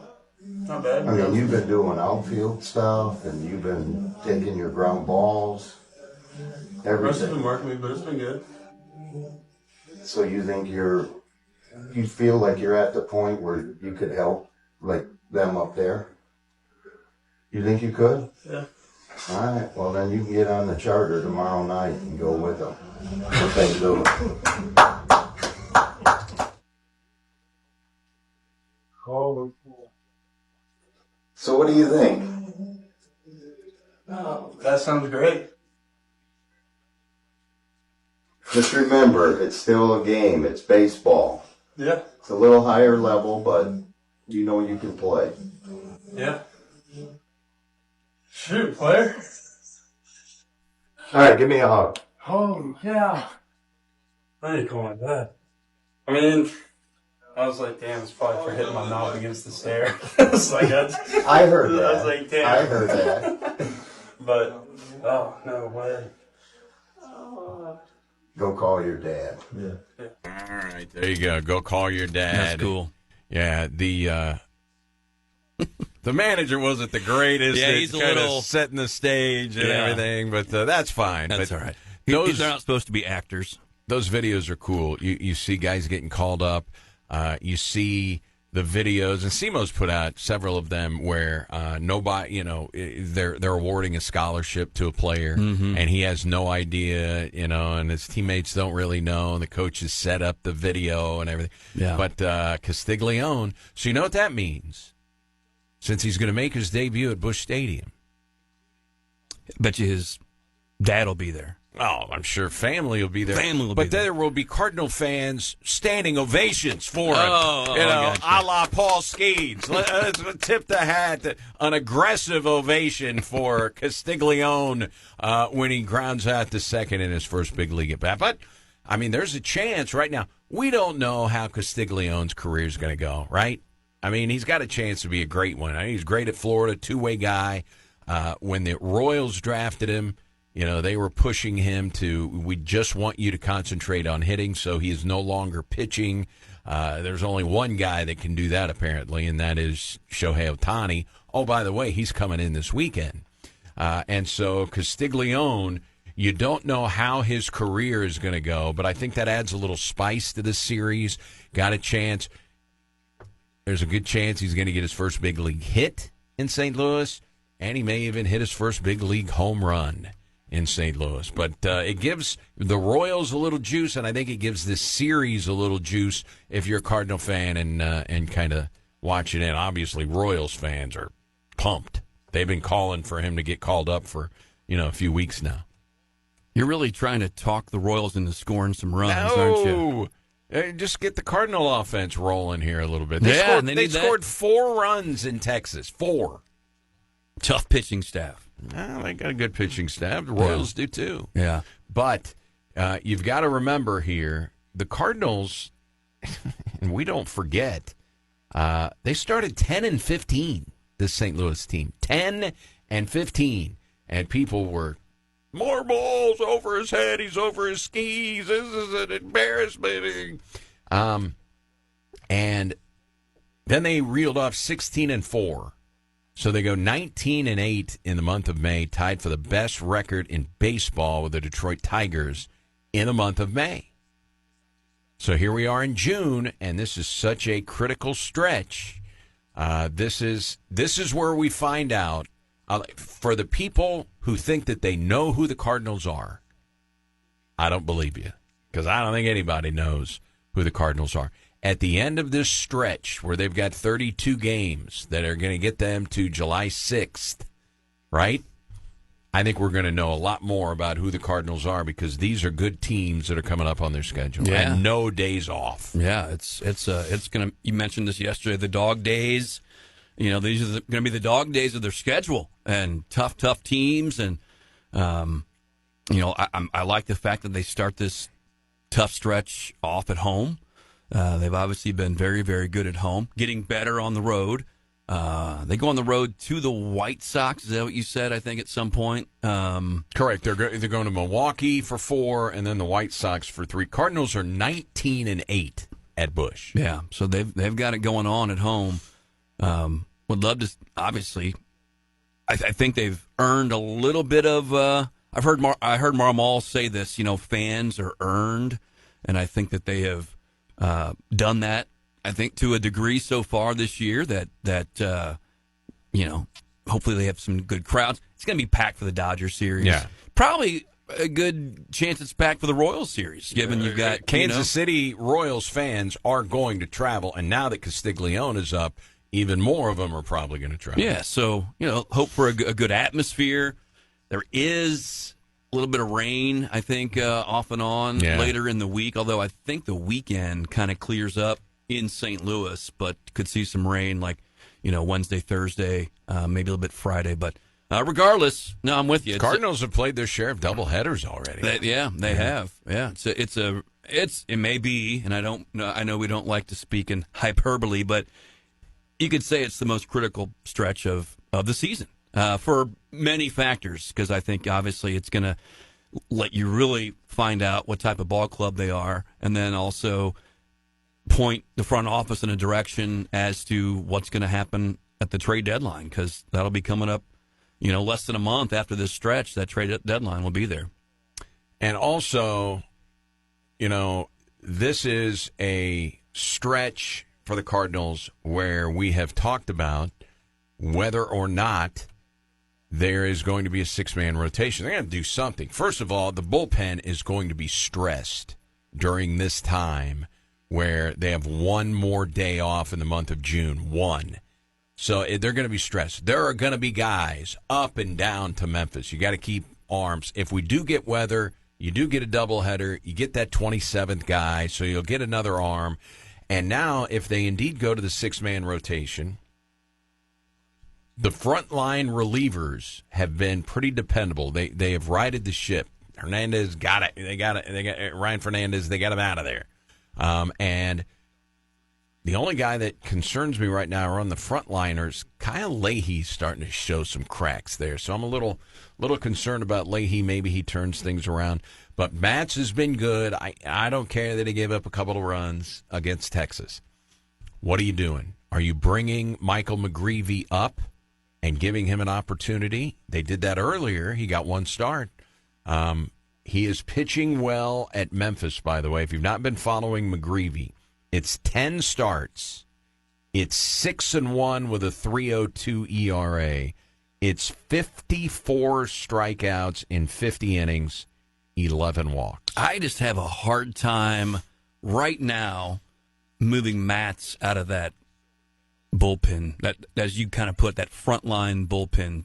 not bad.
I mean, you've been doing outfield stuff, and you've been taking your ground balls,
The rest has
everything.
been working me, but it's been good.
So you think you feel like you're at the point where you could help, like them up there? You think you could?
Yeah.
All right, well then you can get on the charter tomorrow night and go with them. What they do. So what do you think?
Oh, that sounds great.
Just remember, it's still a game. It's baseball.
Yeah.
It's a little higher level, but you know you can play.
Yeah. Shoot, player.
All right, give me a hug.
Oh, yeah. I need to call my dad. I mean, I was like, damn, it's probably for hitting my mouth against the stair. It's like,
I heard that.
I was like, damn.
I heard that.
But, oh, no way.
Go call your dad.
Yeah.
All right, there you go. Go call your dad.
That's cool.
Yeah, the manager wasn't the greatest.
Yeah, he's
at
a
kind
little-
of setting the stage and
Yeah.
everything, but that's fine.
That's
but
all right.
Those,
They're not supposed to be actors.
those videos are cool. You see guys getting called up. You see the videos, and SEMO's put out several of them where nobody, they're awarding a scholarship to a player, and he has no idea, and his teammates don't really know, and the coaches set up the video and everything.
Yeah.
But Castiglione, so you know what that means? Since he's going to make his debut at Busch Stadium.
Bet you his dad will be there.
Oh, I'm sure family will be there.
Family will
but
be there.
there will be Cardinal fans standing ovations for him.
Oh, I gotcha.
A la Paul Skeens. Let's tip the hat. An aggressive ovation for Castiglione when he grounds out the second in his first big league at bat. But, I mean, there's a chance right now. We don't know how Castiglione's career is going to go, right? I mean, he's got a chance to be a great one. I mean, he's great at Florida, two-way guy. When the Royals drafted him, they were pushing him to, we just want you to concentrate on hitting, so he is no longer pitching. There's only one guy that can do that, apparently, and that is Shohei Ohtani. Oh, by the way, he's coming in this weekend. And so Castiglione, you don't know how his career is going to go, but I think that adds a little spice to this series. Got a chance. There's a good chance he's going to get his first big league hit in St. Louis, and he may even hit his first big league home run in St. Louis. But it gives the Royals a little juice, and I think it gives this series a little juice if you're a Cardinal fan and kind of watch it in. Obviously, Royals fans are pumped. They've been calling for him to get called up for, a few weeks now.
You're really trying to talk the Royals into scoring some runs, aren't you?
Just get the Cardinal offense rolling here a little bit.
Yeah,
They scored 4 runs in Texas. 4.
Tough pitching staff.
Well, they got a good pitching staff. The Royals do too.
Yeah.
But you've got to remember here, the Cardinals, and we don't forget, they started 10-15, this St. Louis team. 10-15. And people were, more balls over his head. He's over his skis. This is an embarrassment. And then they reeled off 16-4 So they go 19-8 in the month of May, tied for the best record in baseball with the Detroit Tigers in the month of May. So here we are in June, and this is such a critical stretch. This is where we find out, for the people who think that they know who the Cardinals are, I don't believe you, because I don't think anybody knows who the Cardinals are. At the end of this stretch where they've got 32 games that are going to get them to July 6th, right? I think we're going to know a lot more about who the Cardinals are, because these are good teams that are coming up on their schedule and no days off.
Yeah, it's going to. You mentioned this yesterday. The dog days, these are going to be the dog days of their schedule, and tough teams. And I like the fact that they start this tough stretch off at home. They've obviously been very, very good at home, getting better on the road. They go on the road to the White Sox. Is that what you said, I think, at some point?
Correct. They're going to Milwaukee for 4 and then the White Sox for 3. Cardinals are 19-8 at Busch.
Yeah, so they've got it going on at home. Would love to, obviously. I think they've earned a little bit of. I heard Marmol say this. Fans are earned, and I think that they have done that. I think to a degree so far this year that hopefully they have some good crowds. It's going to be packed for the Dodgers series.
Yeah,
probably a good chance it's packed for the Royals series, given you've got
Kansas City Royals fans are going to travel, and now that Castiglione is up, even more of them are probably going to travel.
Yeah, so hope for a good atmosphere. There is a little bit of rain, I think, off and on later in the week, although I think the weekend kind of clears up in St. Louis, but could see some rain like, Wednesday, Thursday, maybe a little bit Friday. But regardless, no, I'm with you.
Cardinals have played their share of doubleheaders already.
They have. Yeah, it may be, and I know we don't like to speak in hyperbole, but you could say it's the most critical stretch of the season for many factors, because I think obviously it's going to let you really find out what type of ball club they are, and then also point the front office in a direction as to what's going to happen at the trade deadline, because that'll be coming up, less than a month after this stretch. That trade deadline will be there.
And also, this is a stretch for the Cardinals where we have talked about whether or not there is going to be a 6-man rotation. They're going to do something. First of all, the bullpen is going to be stressed during this time, where they have one more day off in the month of June. One. So they're going to be stressed. There are going to be guys up and down to Memphis. You got to keep arms. If we do get weather, you do get a doubleheader. You get that 27th guy, so you'll get another arm. And now, if they indeed go to the 6-man rotation, the frontline relievers have been pretty dependable. They have righted the ship. Hernandez got it. They got Ryan Fernandez. They got him out of there. And the only guy that concerns me right now are on the frontliners. Kyle Leahy's starting to show some cracks there, so I'm a little concerned about Leahy. Maybe he turns things around. But Matz has been good. I don't care that he gave up a couple of runs against Texas. What are you doing? Are you bringing Michael McGreevy up and giving him an opportunity? They did that earlier. He got one start. He is pitching well at Memphis, by the way. If you've not been following McGreevy, it's 10 starts. It's 6-1 with a 3.02 ERA. It's 54 strikeouts in 50 innings, 11 walks.
I just have a hard time right now moving Matz out of that bullpen, that, as you kind of put, that frontline bullpen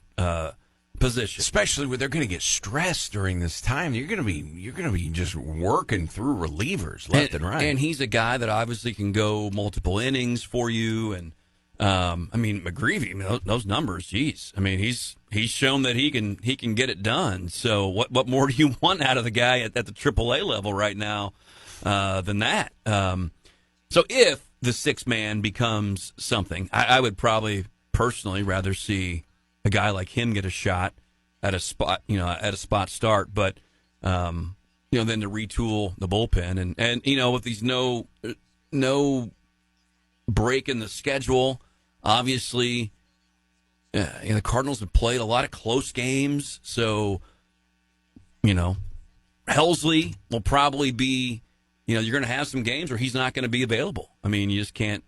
position,
especially when they're going to get stressed during this time. You're going to be just working through relievers left and right.
And he's a guy that obviously can go multiple innings for you. And McGreevy, those numbers, geez. I mean, he's shown that he can get it done. So what more do you want out of the guy at the AAA level right now than that? So if the 6-man becomes something, I would probably personally rather see a guy like him get a shot at a spot start, but then to retool the bullpen and with these no break in the schedule, obviously the Cardinals have played a lot of close games, so, Helsley will probably be, you're going to have some games where he's not going to be available. I mean, you just can't,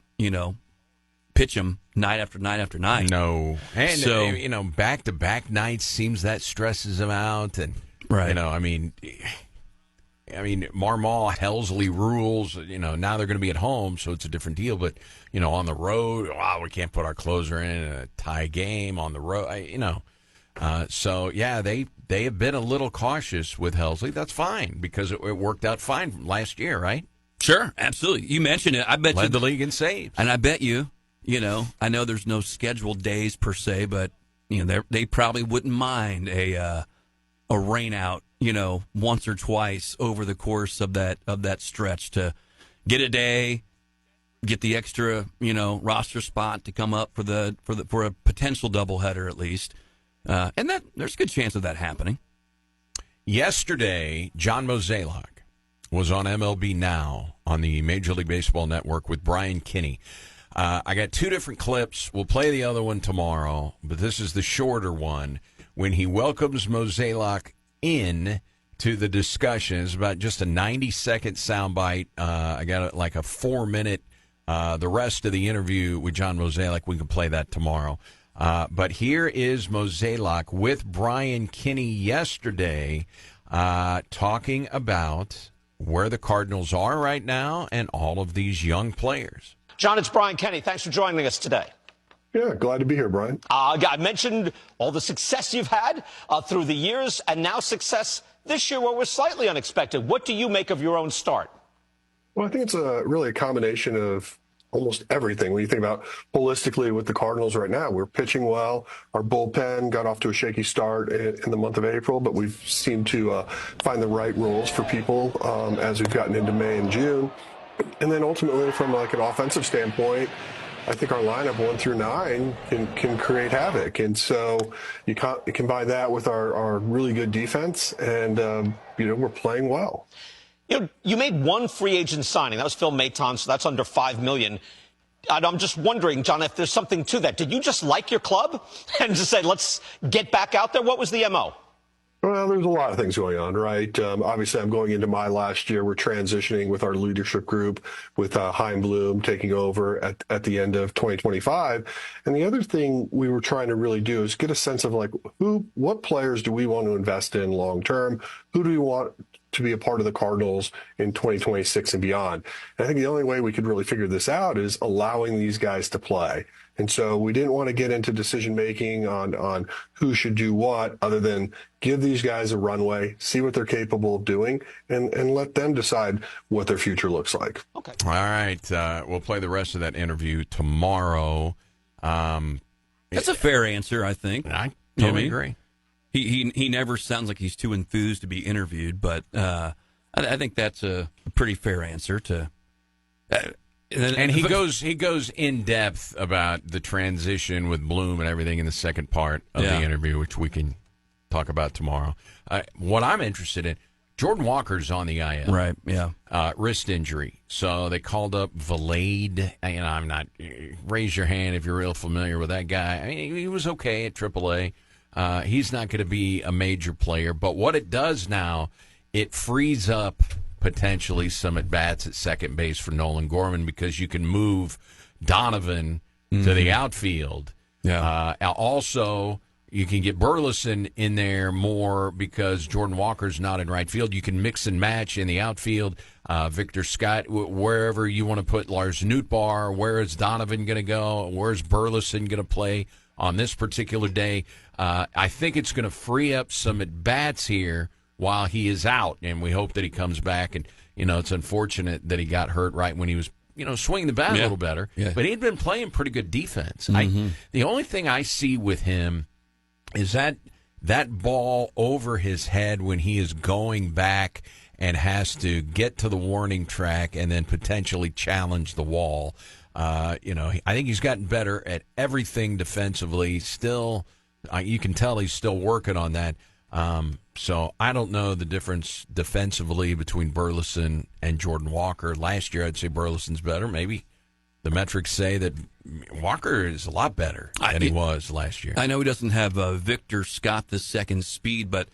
pitch him night after night after night.
No. And,
so,
back-to-back nights seems that stresses him out. And,
right.
I mean, Marmol, Helsley rules, now they're going to be at home, so it's a different deal. But, on the road, we can't put our closer in a tie game on the road, So, yeah, they have been a little cautious with Helsley. That's fine because it worked out fine last year, right?
Sure, absolutely. You mentioned it. I bet
led the league in saves.
And I bet you, I know there's no scheduled days per se, but, they probably wouldn't mind a rain out, once or twice over the course of that stretch to get a day, get the extra, roster spot to come up for a potential doubleheader at least. And that there's a good chance of that happening.
Yesterday, John Mozeliak was on MLB Now on the Major League Baseball Network with Brian Kinney. I got two different clips. We'll play the other one tomorrow, but this is the shorter one when he welcomes Mozeliak in to the discussion. It's about just a 90-second soundbite. I got like a 4-minute. The rest of the interview with John Mozeliak, we can play that tomorrow. But here is Mozeliak with Brian Kinney yesterday talking about where the Cardinals are right now and all of these young players.
John, it's Brian Kinney. Thanks for joining us today.
Yeah, glad to be here, Brian.
I mentioned all the success you've had through the years and now success this year where was slightly unexpected. What do you make of your own start?
Well, I think it's really a combination of almost everything. When you think about holistically with the Cardinals right now, we're pitching well. Our bullpen got off to a shaky start in the month of April, but we've seemed to find the right roles for people as we've gotten into May and June. And then ultimately, from like an offensive standpoint, I think our lineup 1 through 9 can create havoc. And so you combine that with our really good defense, and we're playing well.
You made one free agent signing. That was Phil Maton, so that's under $5 million. I'm just wondering, John, if there's something to that. Did you just like your club and just say, let's get back out there? What was the MO?
Well, there's a lot of things going on, right? Obviously, I'm going into my last year. We're transitioning with our leadership group, with Chaim Bloom taking over at the end of 2025. And the other thing we were trying to really do is get a sense of like what players do we want to invest in long term? Who do we want to be a part of the Cardinals in 2026 and beyond? And I think the only way we could really figure this out is allowing these guys to play. And so we didn't want to get into decision-making on who should do what other than give these guys a runway, see what they're capable of doing, and let them decide what their future looks like.
Okay.
All right. We'll play the rest of that interview tomorrow.
That's a fair answer, I think.
I totally agree.
He never sounds like he's too enthused to be interviewed, but I think that's a pretty fair answer to.
And he goes in depth about the transition with Bloom and everything in the second part of the interview, which we can talk about tomorrow. What I'm interested in, Jordan Walker's on the IL.
Right, yeah.
Wrist injury. So they called up Valade. I'm not, raise your hand if you're real familiar with that guy. I mean, he was okay at AAA. He's not going to be a major player. But what it does now, it frees up potentially some at-bats at second base for Nolan Gorman because you can move Donovan to the outfield.
Yeah.
Also, you can get Burleson in there more because Jordan Walker's not in right field. You can mix and match in the outfield. Victor Scott, wherever you want to put Lars Nootbaar, where is Donovan going to go? Where's Burleson going to play on this particular day? I think it's going to free up some at-bats here while he is out, and we hope that he comes back. And, it's unfortunate that he got hurt right when he was, swinging the bat a little better. Yeah. But he'd been playing pretty good defense. The only thing I see with him is that ball over his head when he is going back and has to get to the warning track and then potentially challenge the wall. I think he's gotten better at everything defensively. Still, you can tell he's still working on that. So I don't know the difference defensively between Burleson and Jordan Walker. Last year, I'd say Burleson's better. Maybe the metrics say that Walker is a lot better than he was last year.
I know he doesn't have Victor Scott II speed, but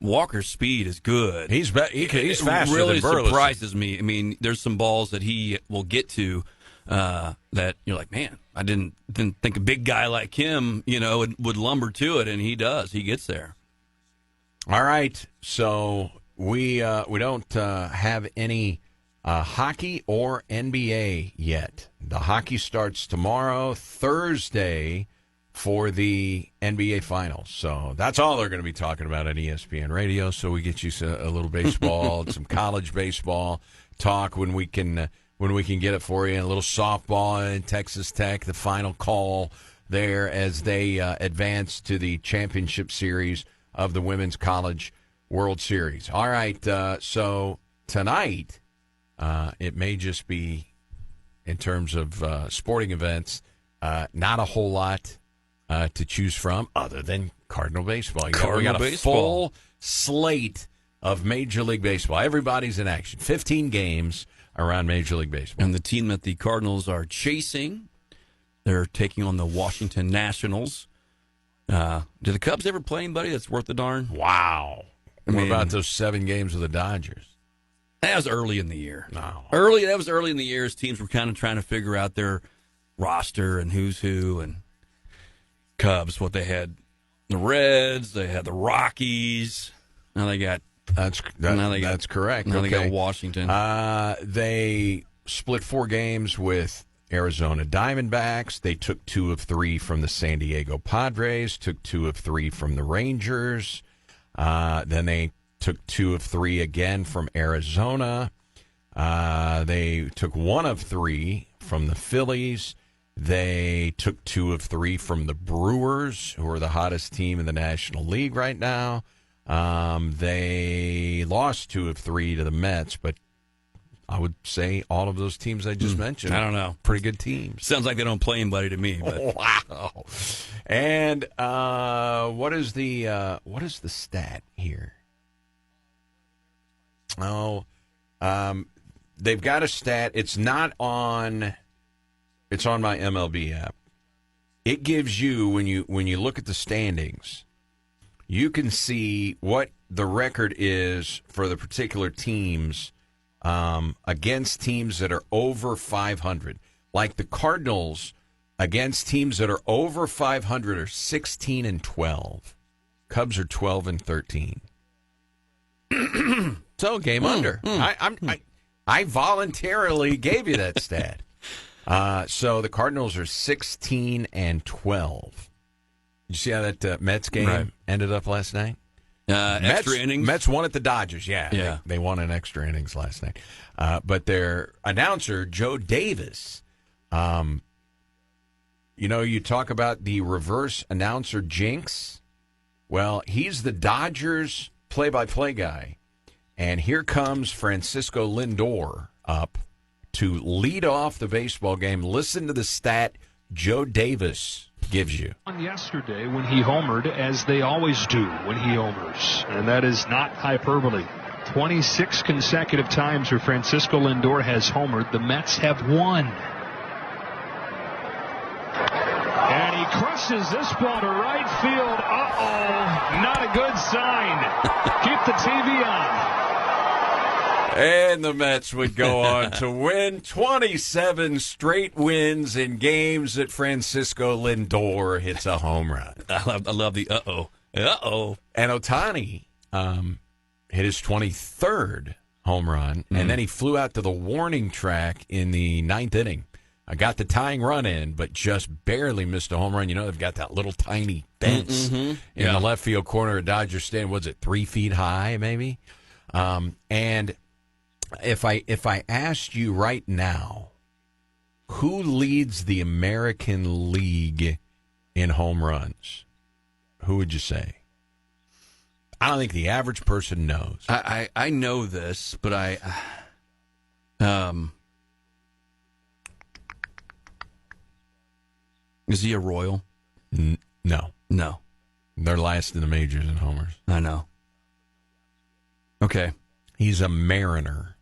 Walker's speed is good.
He's faster
really
than Burleson.
Surprises me. I mean, there's some balls that he will get to that you're like, man, I didn't think a big guy like him, would lumber to it, and he does. He gets there.
All right, so we don't have any hockey or NBA yet. The hockey starts tomorrow, Thursday, for the NBA Finals. So that's all they're going to be talking about on ESPN Radio. So we get you a little baseball, some college baseball talk when we can get it for you, and a little softball in Texas Tech, the final call there as they advance to the championship series of the Women's College World Series. All right, so tonight it may just be, in terms of sporting events, not a whole lot to choose from other than Cardinal baseball. We got a full slate of Major League Baseball. Everybody's in action. 15 games around Major League Baseball.
And the team that the Cardinals are chasing, they're taking on the Washington Nationals. Do the Cubs ever play anybody that's worth a darn?
Wow. What about those 7 games with the Dodgers?
That was early in the year.
No.
That was early in the year as teams were kind of trying to figure out their roster and who's who. And Cubs, what they had, the Reds, they had the Rockies. Now they got
that's correct.
Now they got Washington.
They split 4 games with Arizona Diamondbacks. They took 2 of 3 from the San Diego Padres, took 2 of 3 from the Rangers. Then they took 2 of 3 again from Arizona. They took 1 of 3 from the Phillies. They took 2 of 3 from the Brewers, who are the hottest team in the National League right now. They lost 2 of 3 to the Mets, but I would say all of those teams I just mentioned,
I don't know,
pretty good teams.
Sounds like they don't play anybody to me. But.
Wow. And what is the stat here? Oh, they've got a stat. It's not on. It's on my MLB app. It gives you when you look at the standings, you can see what the record is for the particular teams against teams that are over 500. Like the Cardinals against teams that are over 500 are 16-12. Cubs are 12-13. So game under. I voluntarily gave you that stat. So the Cardinals are 16-12. Did you see how that Mets game ended up last night?
Extra innings.
Mets won at the Dodgers. Yeah. They won in extra innings last night. But their announcer, Joe Davis, you talk about the reverse announcer jinx. Well, he's the Dodgers play-by-play guy. And here comes Francisco Lindor up to lead off the baseball game. Listen to the stat Joe Davis gives you.
Yesterday when he homered, as they always do when he homers, and that is not hyperbole. 26 consecutive times where Francisco Lindor has homered. The Mets have won. And he crushes this ball to right field. Uh-oh, not a good sign. Keep the TV on.
And the Mets would go on to win 27 straight wins in games that Francisco Lindor hits a home run.
I love the uh-oh. Uh-oh.
And Ohtani hit his 23rd home run, and then he flew out to the warning track in the 9th inning. I got the tying run in, but just barely missed a home run. They've got that little tiny fence in the left field corner of Dodger Stadium. Was it 3 feet high, maybe? And if I asked you right now, who leads the American League in home runs, who would you say? I don't think the average person knows.
I know this, but is he a Royal?
No. They're last in the majors in homers.
I know. Okay.
He's a Mariner.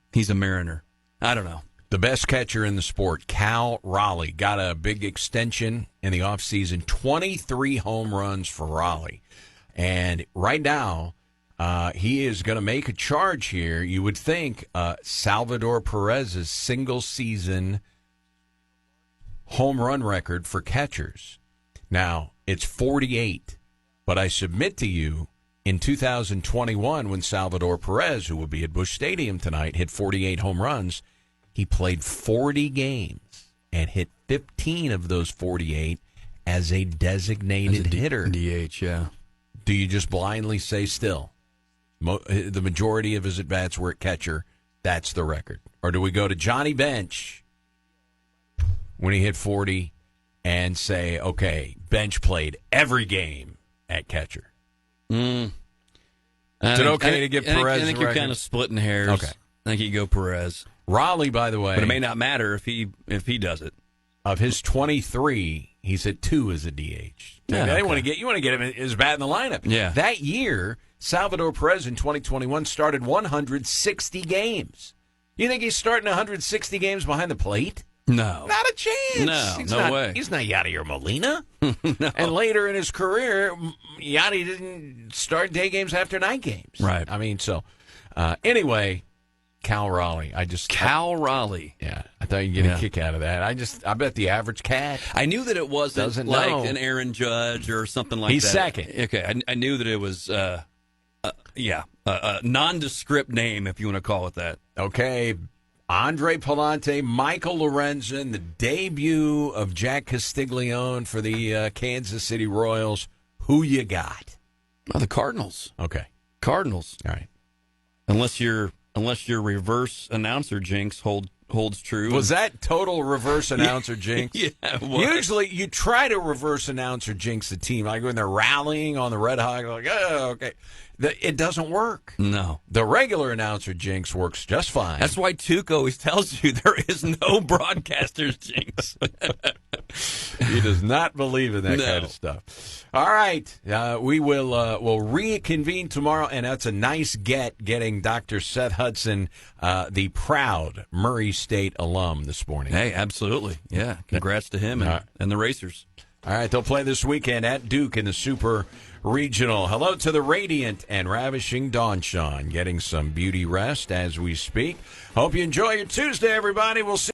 I don't know.
The best catcher in the sport, Cal Raleigh, got a big extension in the offseason, 23 home runs for Raleigh. And right now, he is going to make a charge here. You would think Salvador Perez's single-season home run record for catchers. Now, it's 48, but I submit to you, in 2021, when Salvador Perez, who will be at Busch Stadium tonight, hit 48 home runs, he played 40 games and hit 15 of those 48 as a designated hitter.
DH, yeah.
Do you just blindly say still? The majority of his at-bats were at catcher. That's the record. Or do we go to Johnny Bench when he hit 40 and say, okay, Bench played every game at catcher? Is it okay to give Perez
I think
the
you're
record?
kind of splitting hairs.
Okay.
I think you go Perez.
Raleigh, by the way.
But it may not matter if he does it.
Of his 23, he's at 2 as a DH.
Yeah,
You want to get him his bat in the lineup.
Yeah.
That year, Salvador Perez in 2021 started 160 games. You think he's starting 160 games behind the plate?
No.
Not a chance.
No way.
He's not Yadier Molina.
No.
And later in his career, Yadi didn't start day games after night games.
Right.
I mean, so anyway, Cal Raleigh.
Cal Raleigh.
Yeah, I thought you'd get a kick out of that. I bet the average cat.
I knew that it wasn't
doesn't
like
know.
an Aaron Judge or something like
He's
that.
second.
Okay, I knew that it was, a nondescript name, if you want to call it that.
Okay, Andre Palante, Michael Lorenzen, the debut of Jack Castiglione for the Kansas City Royals. Who you got?
Oh, the Cardinals.
Okay.
Cardinals.
All right.
Unless your reverse announcer jinx holds true.
Was that total reverse announcer jinx?
Yeah, it was.
Usually you try to reverse announcer jinx the team. Like when they're rallying on the Red Hawk, like, oh, okay. It doesn't work.
No.
The regular announcer jinx works just fine.
That's why Tuke always tells you there is no broadcaster's jinx.
He does not believe in that kind of stuff. All right. We will we'll reconvene tomorrow, and that's a nice getting Dr. Seth Hudson, the proud Murray State alum, this morning.
Hey, absolutely. Yeah. Congrats to him and the Racers.
All right. They'll play this weekend at Duke in the Super Regional. Hello to the radiant and ravishing Dawn Shawn, getting some beauty rest as we speak. Hope you enjoy your Tuesday, everybody. We'll see